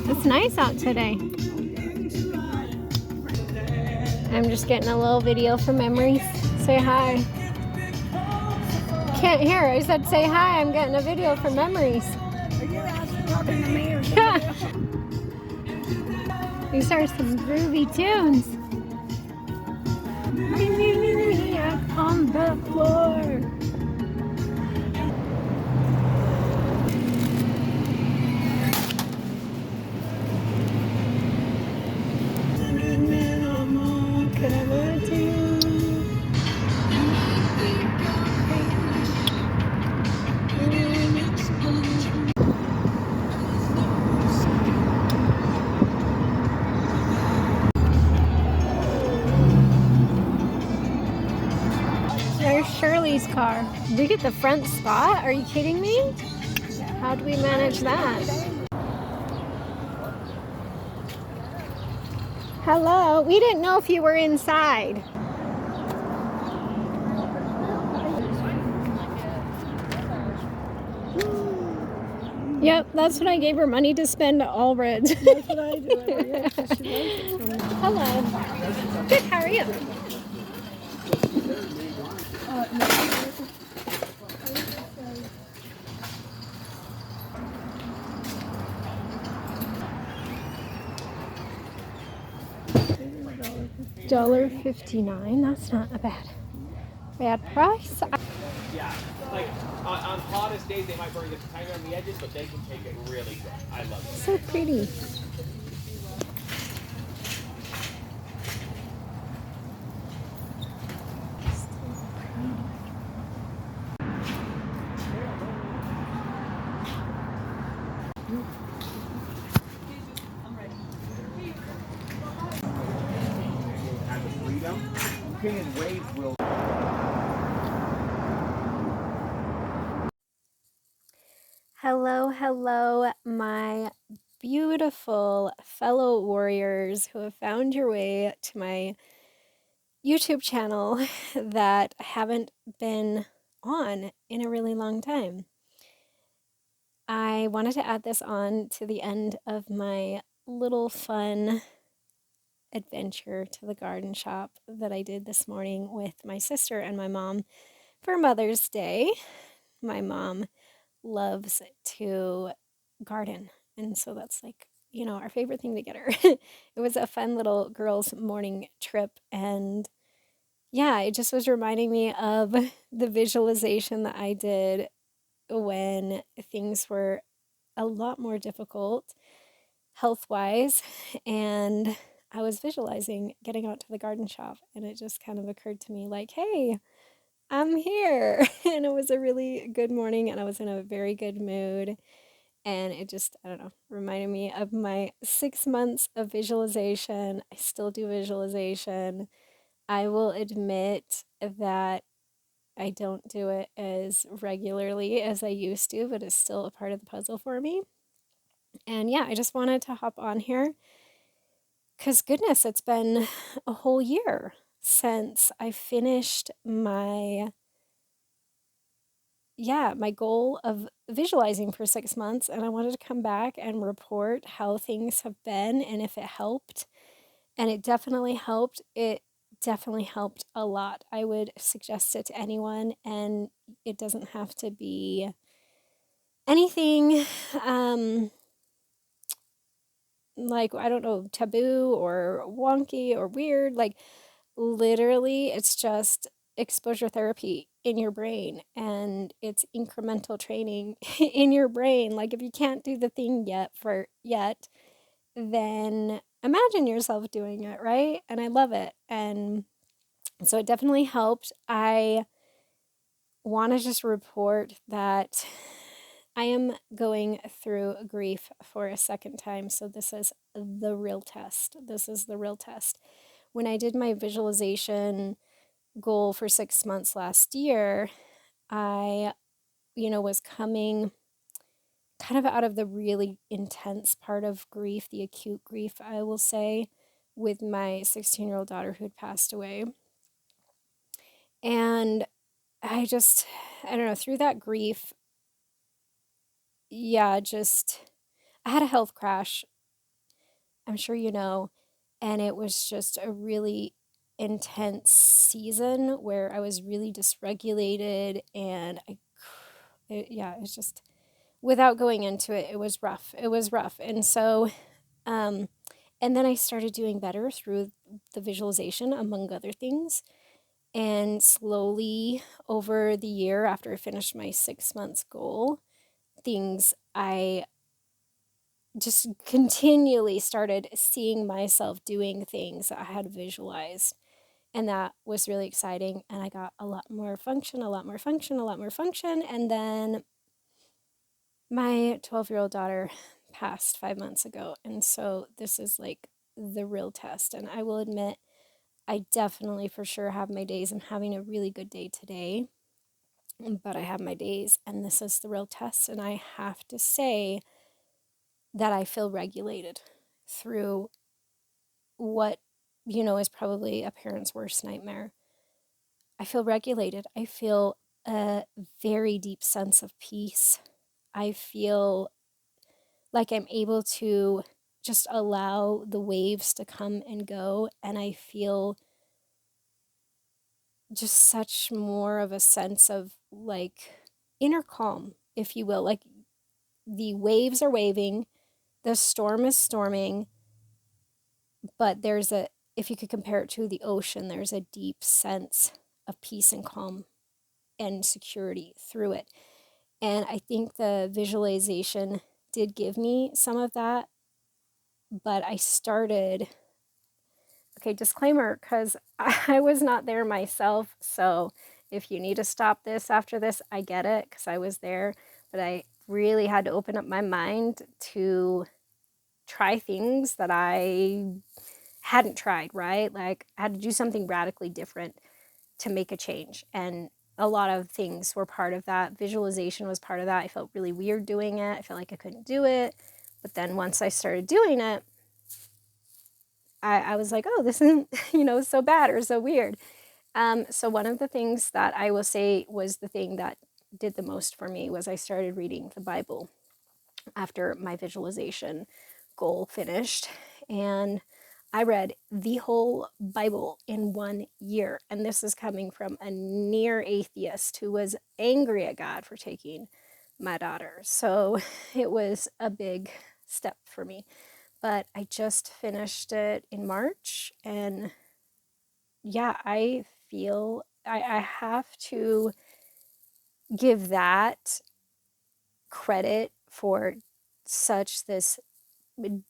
It's nice out today. I'm just getting a little video for memories. Say hi. Can't hear. I said say hi. I'm getting a video for memories. Are you talking to me or Yeah. something? These are some groovy tunes. Maniac on the floor. There's Shirley's car. We get the front spot? Are you kidding me? How do we manage that? Hello. We didn't know if you were inside. Yep, that's what I gave her money to spend, all reds. That's what I do every year. She loves it so much. Hello. Good, how are you? $1.59. That's not a bad price. Yeah, like on hottest days they might burn the tiny on the edges, but they can take it really good. I love it. So pretty. Have the freedom. Opinion waves will. Hello, my beautiful fellow warriors who have found your way to my YouTube channel that haven't been on in a really long time. I wanted to add this on to the end of my little fun adventure to the garden shop that I did this morning with my sister and my mom for Mother's Day. My mom loves to garden, and so that's like, our favorite thing to get her. It was a fun little girls' morning trip, and yeah, it just was reminding me of the visualization that I did when things were a lot more difficult health-wise, and I was visualizing getting out to the garden shop, and it just kind of occurred to me like, hey, I'm here. And it was a really good morning, and I was in a very good mood. And it just, I don't know, reminded me of my 6 months of visualization. I still do visualization. I will admit that I don't do it as regularly as I used to, but it's still a part of the puzzle for me. And yeah, I just wanted to hop on here because, goodness, it's been a whole year since I finished my goal of visualizing for 6 months, and I wanted to come back and report how things have been and if it helped. And it definitely helped. It definitely helped a lot. I would suggest it to anyone, and it doesn't have to be anything like, I don't know, taboo or wonky or weird. Like, literally, it's just exposure therapy in your brain, and it's incremental training in your brain. Like, if you can't do the thing yet, then imagine yourself doing it, right? And I love it. And so it definitely helped. I want to just report that I am going through grief for a second time. So this is the real test. This is the real test. When I did my visualization goal for 6 months last year, I, was coming kind of out of the really intense part of grief, the acute grief, I will say, with my 16-year-old daughter who had passed away. And I don't know, through that grief, yeah, I I had a health crash, I'm sure you know, and it was just a really intense season where I was really dysregulated and yeah, it's just without going into it, it was rough. It was rough. And so, um, and then I started doing better through the visualization, among other things. And slowly over the year, after I finished my 6 months goal, I just continually started seeing myself doing things that I had visualized. And that was really exciting. And I got a lot more function, a lot more function, a lot more function. And then my 12-year-old daughter passed 5 months ago. And so this is like the real test. And I will admit, I definitely for sure have my days. I'm having a really good day today, but I have my days. And this is the real test. And I have to say that I feel regulated through what, is probably a parent's worst nightmare. I feel regulated. I feel a very deep sense of peace. I feel like I'm able to just allow the waves to come and go, and I feel just such more of a sense of like inner calm, if you will. Like the waves are waving, the storm is storming, but if you could compare it to the ocean, there's a deep sense of peace and calm and security through it. And I think the visualization did give me some of that, but okay, disclaimer, because I was not there myself. So if you need to stop this after this, I get it, because I was there. But I really had to open up my mind to try things that I hadn't tried, right? Like I had to do something radically different to make a change. And a lot of things were part of that. Visualization was part of that. I felt really weird doing it. I felt like I couldn't do it. But then once I started doing it, I was like, oh, this isn't, so bad or so weird. So one of the things that I will say was the thing that did the most for me was I started reading the Bible after my visualization goal finished. And I read the whole Bible in 1 year. And this is coming from a near atheist who was angry at God for taking my daughter. So it was a big step for me. But I just finished it in March. And yeah, I feel I have to give that credit for such this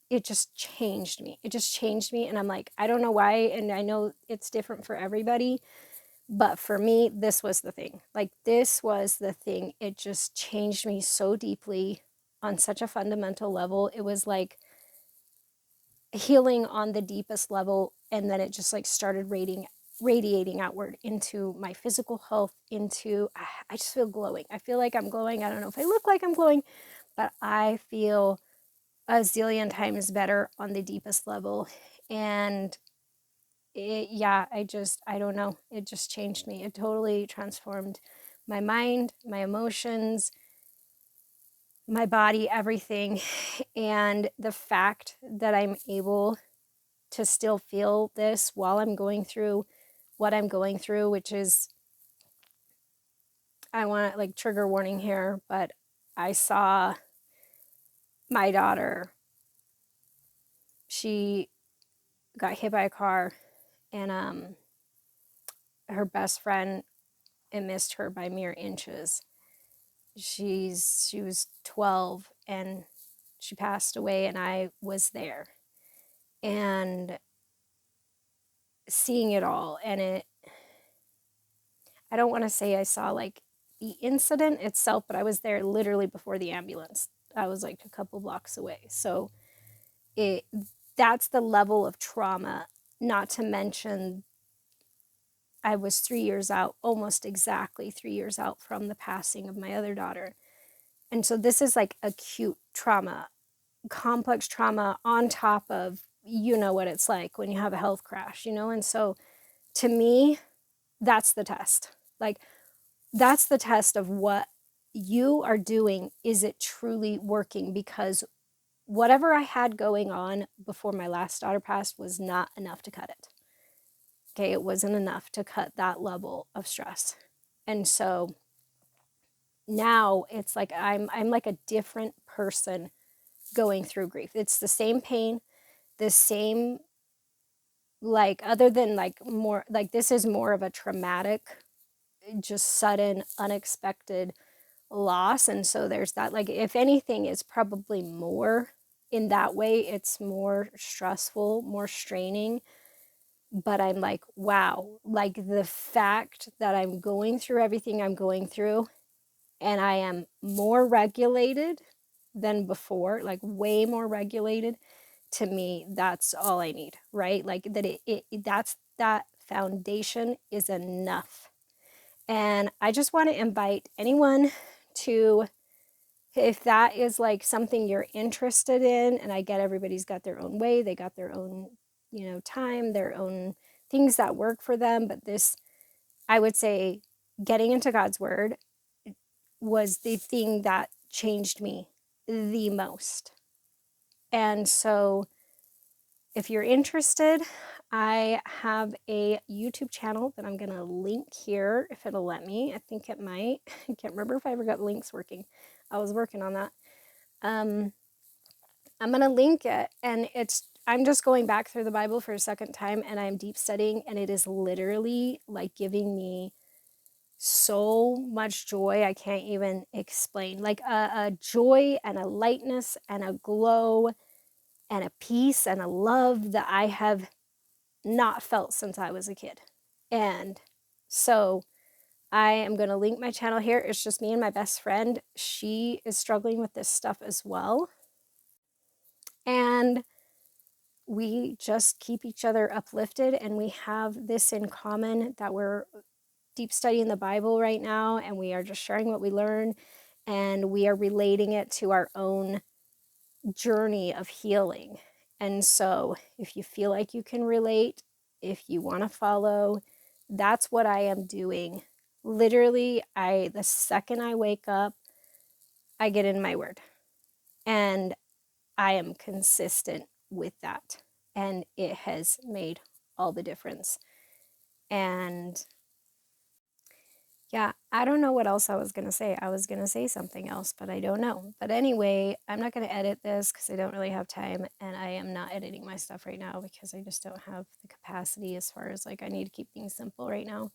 it just changed me. It just changed me. And I'm like, I don't know why. And I know it's different for everybody. But for me, this was the thing. Like, this was the thing. It just changed me so deeply on such a fundamental level. It was like healing on the deepest level. And then it just like started radiating outward into my physical health, I just feel glowing. I feel like I'm glowing. I don't know if I look like I'm glowing, but I feel a zillion times better on the deepest level. And I don't know. It just changed me. It totally transformed my mind, my emotions, my body, everything. And the fact that I'm able to still feel this while I'm going through what I'm going through, which is, I want to like trigger warning here, but I saw my daughter, she got hit by a car, and her best friend, it missed her by mere inches. She was 12 and she passed away, and I was there and seeing it all. And I don't want to say I saw like the incident itself, but I was there literally before the ambulance. I was like a couple blocks away. So that's the level of trauma, not to mention I was 3 years out, almost exactly 3 years out from the passing of my other daughter. And so this is like acute trauma, complex trauma on top of, what it's like when you have a health crash, And so to me, that's the test. Like, that's the test of what you are doing. Is it truly working? Because whatever I had going on before my last daughter passed was not enough to cut it. Okay, it wasn't enough to cut that level of stress. And so now it's like I'm like a different person going through grief. It's the same pain, the same, like, other than like more like this is more of a traumatic, just sudden, unexpected loss. And so there's that, like, if anything, is probably more in that way. It's more stressful, more straining. But I'm like, wow, like the fact that I'm going through everything I'm going through and I am more regulated than before, like way more regulated, to me, that's all I need, right? Like that that's that foundation is enough. And I just want to invite anyone to, if that is like something you're interested in, and I get everybody's got their own way, they got their own, time, their own things that work for them. But this, I would say, getting into God's word was the thing that changed me the most. And so if you're interested, I have a YouTube channel that I'm going to link here if it'll let me. I think it might. I can't remember if I ever got the links working. I was working on that. I'm going to link it, and I'm just going back through the Bible for a second time, and I'm deep studying, and it is literally like giving me so much joy I can't even explain. Like a joy and a lightness and a glow and a peace and a love that I have not felt since I was a kid. And so I am going to link my channel here. It's just me and my best friend. She is struggling with this stuff as well. And we just keep each other uplifted, and we have this in common, that we're deep studying the Bible right now, and we are just sharing what we learn, and we are relating it to our own journey of healing. And so if you feel like you can relate, if you want to follow, that's what I am doing. Literally, the second I wake up, I get in my word, and I am consistent with that, and it has made all the difference. And yeah, I don't know what else I was going to say. I was going to say something else, but I don't know. But anyway, I'm not going to edit this because I don't really have time, and I am not editing my stuff right now because I just don't have the capacity, as far as like I need to keep things simple right now.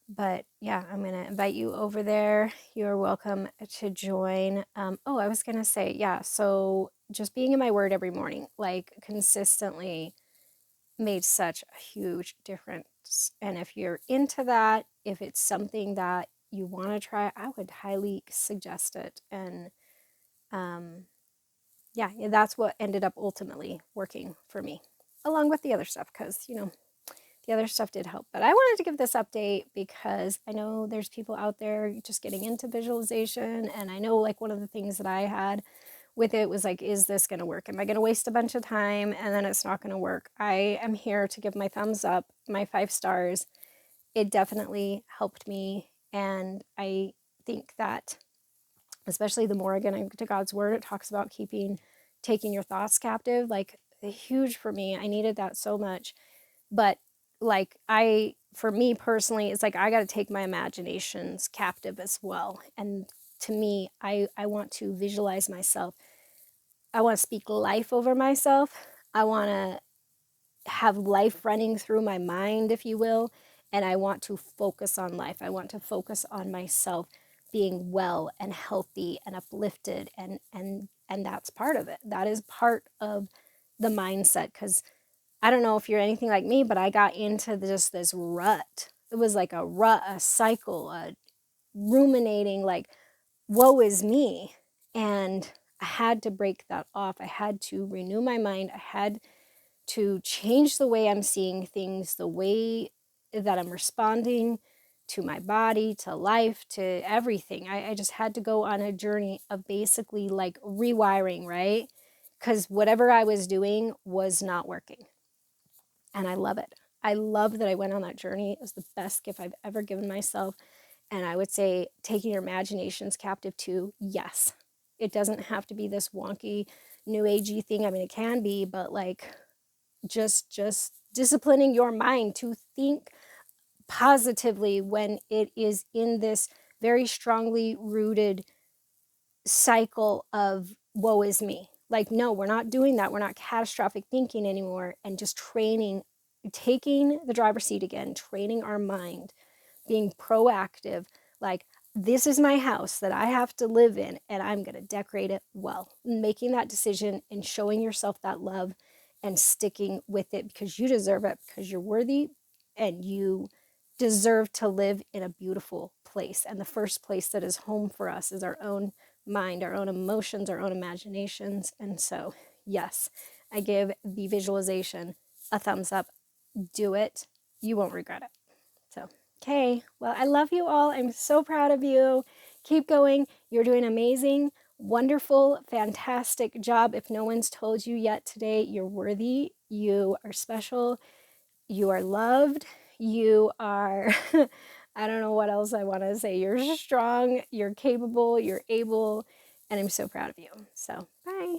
But yeah, I'm going to invite you over there. You're welcome to join. Oh, I was going to say, yeah, so just being in my word every morning, like consistently, made such a huge difference. And if you're into that, if it's something that you want to try, I would highly suggest it. And yeah, that's what ended up ultimately working for me, along with the other stuff, because the other stuff did help. But I wanted to give this update because I know there's people out there just getting into visualization, and I know like one of the things that I had with it was like, is this going to work? Am I going to waste a bunch of time and then it's not going to work? I am here to give my thumbs up, my 5 stars. It definitely helped me. And I think that, especially the more I get into God's word, it talks about taking your thoughts captive, like huge for me. I needed that so much. But like for me personally, it's like I got to take my imaginations captive as well. And to me, I want to visualize myself. I want to speak life over myself. I want to have life running through my mind, if you will. And I want to focus on life. I want to focus on myself being well and healthy and uplifted. And that's part of it. That is part of the mindset. Because I don't know if you're anything like me, but I got into just this rut. It was like a rut, a cycle, a ruminating, like, woe is me. And I had to break that off. I had to renew my mind. I had to change the way I'm seeing things, the way that I'm responding to my body, to life, to everything. I just had to go on a journey of basically like rewiring, right? Because whatever I was doing was not working. And I love it. I love that I went on that journey. It was the best gift I've ever given myself. And I would say taking your imaginations captive too, yes. It doesn't have to be this wonky new agey thing. I mean, it can be, but like just disciplining your mind to think positively when it is in this very strongly rooted cycle of woe is me. Like, no, we're not doing that. We're not catastrophic thinking anymore, and just training, taking the driver's seat again, training our mind, being proactive. Like, this is my house that I have to live in, and I'm going to decorate it well. Making that decision and showing yourself that love and sticking with it because you deserve it, because you're worthy and you deserve to live in a beautiful place. And the first place that is home for us is our own mind, our own emotions, our own imaginations. And so, yes, I give the visualization a thumbs up. Do it. You won't regret it. So, okay. Well, I love you all. I'm so proud of you. Keep going. You're doing amazing, wonderful, fantastic job. If no one's told you yet today, you're worthy. You are special. You are loved. You are, I don't know what else I want to say. You're strong. You're capable. You're able. And I'm so proud of you. So, bye.